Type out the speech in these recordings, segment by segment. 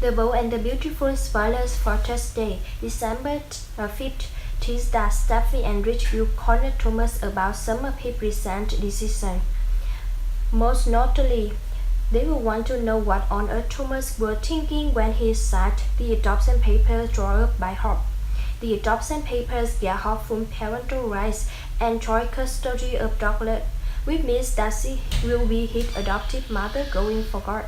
The Bold and the Beautiful spoilers for Thursday, December 5th, tease that Steffy and Rich will corner Thomas about some of his recent decisions. Most notably, they will want to know what on earth Thomas was thinking when he signed the adoption papers drawn up by Hope. The adoption papers gave Hope full parental rights and joint custody of Douglas, which means that she will be his adoptive mother going forward.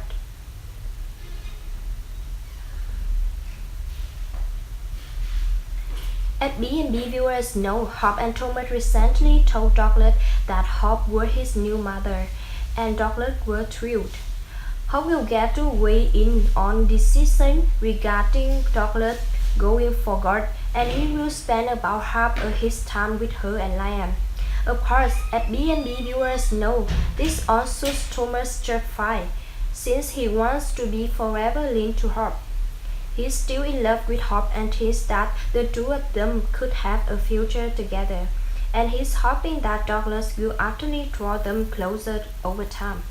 As B&B viewers know, Hope and Thomas recently told Douglas that Hope was his new mother, and Douglas was thrilled. Hope will get to weigh in on decisions regarding Douglas going forward, and he will spend about half of his time with her and Liam. Of course, as B&B viewers know, this all suits Thomas just fine, since he wants to be forever linked to Hope. He's still in love with Hope and thinks that the two of them could have a future together, and he's hoping that Douglas will utterly draw them closer over time.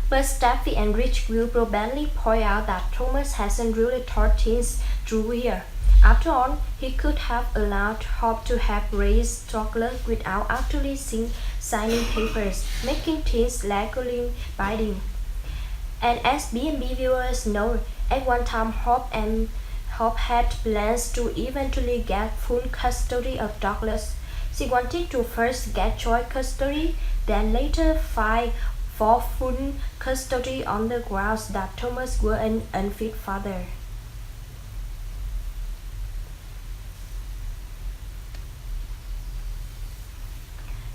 But Steffy and Rich will probably point out that Thomas hasn't really thought things through here. After all, he could have allowed Hope to have raised Douglas without actually signing papers, making things legally binding. And as B&B viewers know, at one time Hope had plans to eventually get full custody of Douglas. She wanted to first get joint custody, then later file for full custody on the grounds that Thomas was an unfit father.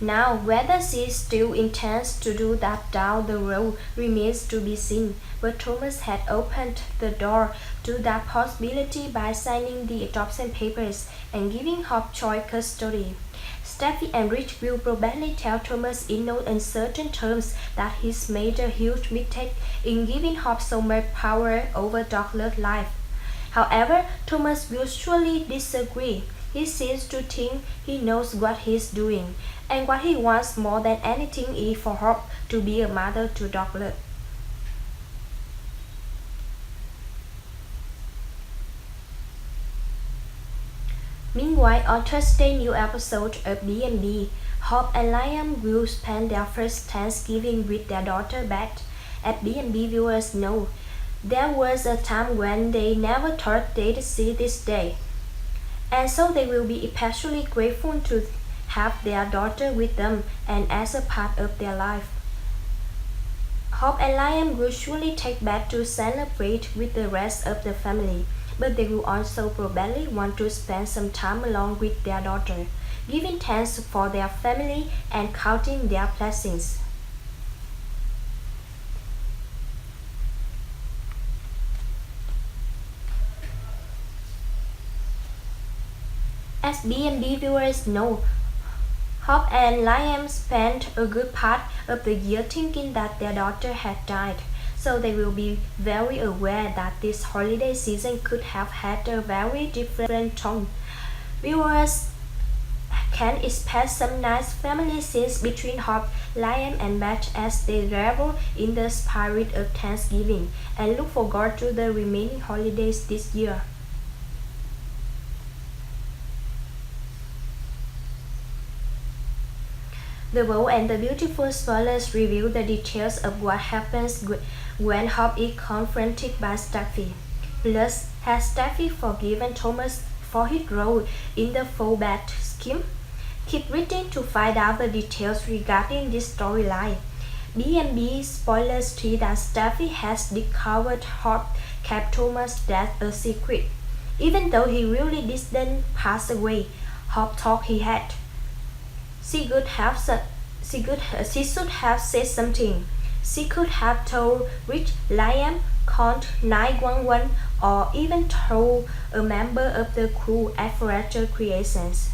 Now, whether she still intends to do that down the road remains to be seen, but Thomas had opened the door to that possibility by signing the adoption papers and giving Hope joint custody. Steffy and Rich will probably tell Thomas in no uncertain terms that he's made a huge mistake in giving Hope so much power over Douglas' life. However, Thomas will surely disagree. He seems to think he knows what he's doing, and what he wants more than anything is for Hope to be a mother to Douglas. Meanwhile, on Thursday's new episode of B&B, Hope and Liam will spend their first Thanksgiving with their daughter Beth. As B&B viewers know, there was a time when they never thought they'd see this day, and so they will be especially grateful to have their daughter with them and as a part of their life. Hope and Liam will surely take Beth to celebrate with the rest of the family, but they will also probably want to spend some time along with their daughter, giving thanks for their family and counting their blessings. As B&B viewers know, Hope and Liam spent a good part of the year thinking that their daughter had died, so they will be very aware that this holiday season could have had a very different tone. Viewers can expect some nice family scenes between Hope, Liam and Beth as they revel in the spirit of Thanksgiving and look forward to the remaining holidays this year. The Bold and the Beautiful spoilers reveal the details of what happens when Hope is confronted by Steffy. Plus, has Steffy forgiven Thomas for his role in the fallback scheme? Keep reading to find out the details regarding this storyline. B&B spoilers tease that Steffy has discovered Hope kept Thomas' death a secret. Even though he really didn't pass away, Hope thought he had. She should have said something. She could have told Rich, Liam, called 911, or even told a member of the crew at Forever Creations.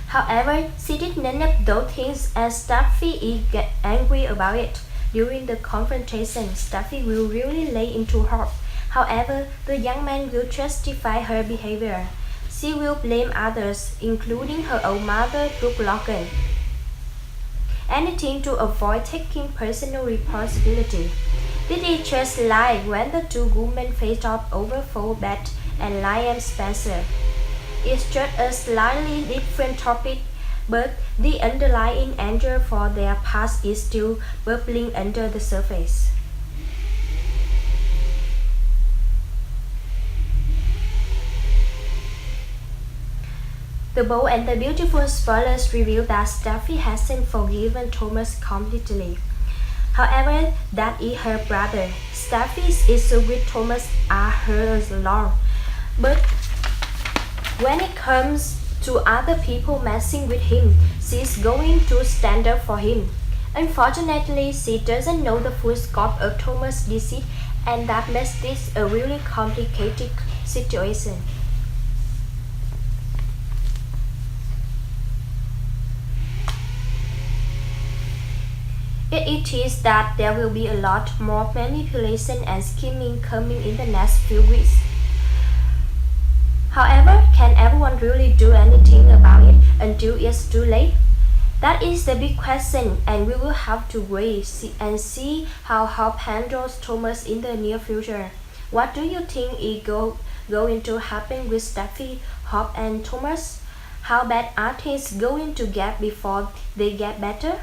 However, she did none of those things, and Steffy is angry about it. During the confrontation, Steffy will really lay into Hope, However, the young man will justify her behavior. She will blame others, including her own mother, Brooke Logan. Anything to avoid taking personal responsibility. Did it just lie when the two women faced off over Beth and Liam Spencer? It's just a slightly different topic, but the underlying anger for their past is still bubbling under the surface. The Bold and the Beautiful spoilers reveal that Steffy hasn't forgiven Thomas completely. However, that is her brother. Steffy's issues with Thomas are hers alone. But when it comes to other people messing with him, she's going to stand up for him. Unfortunately, she doesn't know the full scope of Thomas' deceit, and that makes this a really complicated situation. It is that there will be a lot more manipulation and scheming coming in the next few weeks. However, can everyone really do anything about it until it's too late? That is the big question, and we will have to wait and see how Hope handles Thomas in the near future. What do you think is going to happen with Steffy, Hope, and Thomas? How bad are things going to get before they get better?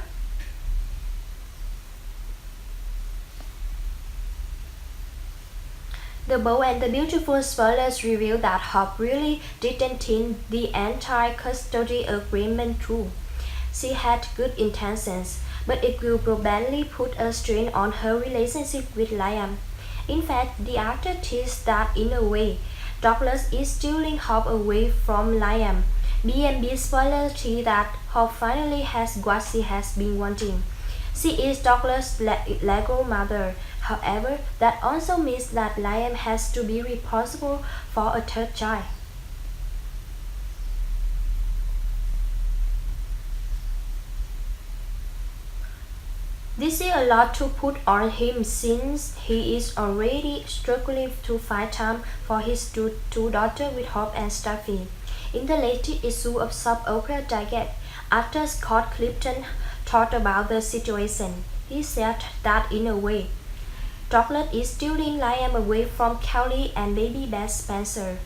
The Bold and the Beautiful spoilers reveal that Hope really didn't think the anti-custody agreement through. She had good intentions, but it will probably put a strain on her relationship with Liam. In fact, the actor teased that in a way, Douglas is stealing Hope away from Liam. B&B spoilers tease that Hope finally has what she has been wanting. She is Douglas' legal mother. However, that also means that Liam has to be responsible for a third child. This is a lot to put on him since he is already struggling to find time for his two daughters with Hope and Steffy. In the latest issue of Soap Opera Digest, actor Scott Clifton thought about the situation. He said that in a way, Douglas is stealing Liam away from Kelly and baby Beth Spencer.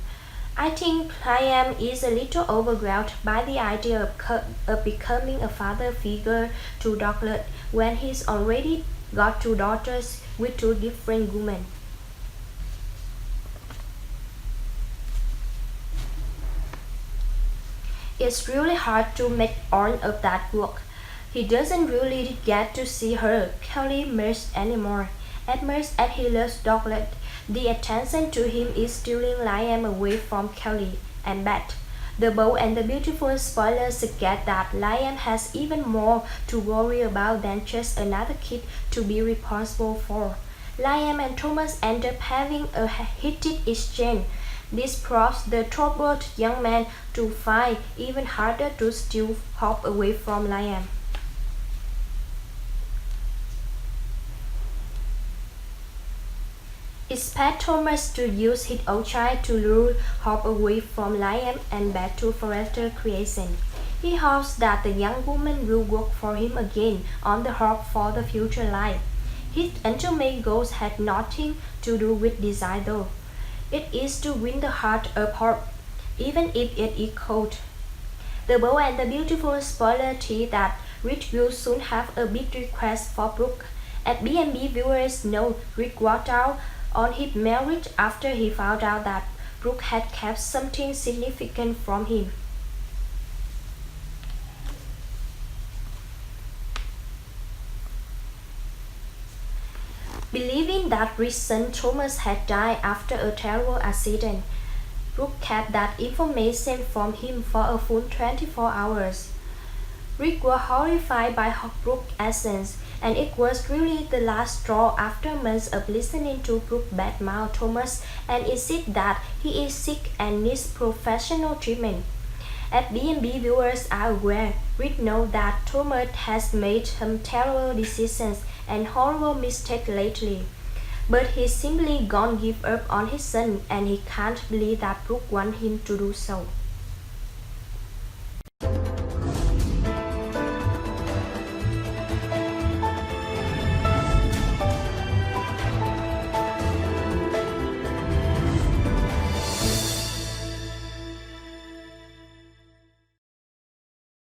I think Liam is a little overwhelmed by the idea of becoming a father figure to Douglas when he's already got two daughters with two different women. It's really hard to make all of that work. He doesn't really get to see her, Kelly, much anymore. As much as he loves Douglas, the attention to him is stealing Liam away from Kelly and Beth. The Bold and the Beautiful spoilers suggest that Liam has even more to worry about than just another kid to be responsible for. Liam and Thomas end up having a heated exchange. This prompts the troubled young man to find even harder to steal Hope away from Liam. Expect Thomas to use his own child to lure Hope away from Liam and back to forever creation. He hopes that the young woman will work for him again on the hope for the future life. His ultimate goals had nothing to do with desire though. It is to win the heart of Hope, even if it is cold. The Bold and the Beautiful spoiler tease that Rich will soon have a big request for Brooke. As B&B viewers know, Rick walked out on his marriage after he found out that Brooke had kept something significant from him. Believing that Rick's son Thomas had died after a terrible accident, Brooke kept that information from him for a full 24 hours. Rick was horrified by Brooke's actions, and it was really the last straw after months of listening to Brooke badmouth Thomas and insist that he is sick and needs professional treatment. As B&B viewers are aware, Rick knows that Thomas has made some terrible decisions and horrible mistakes lately. But he simply gone give up on his son and he can't believe that Brooke want him to do so.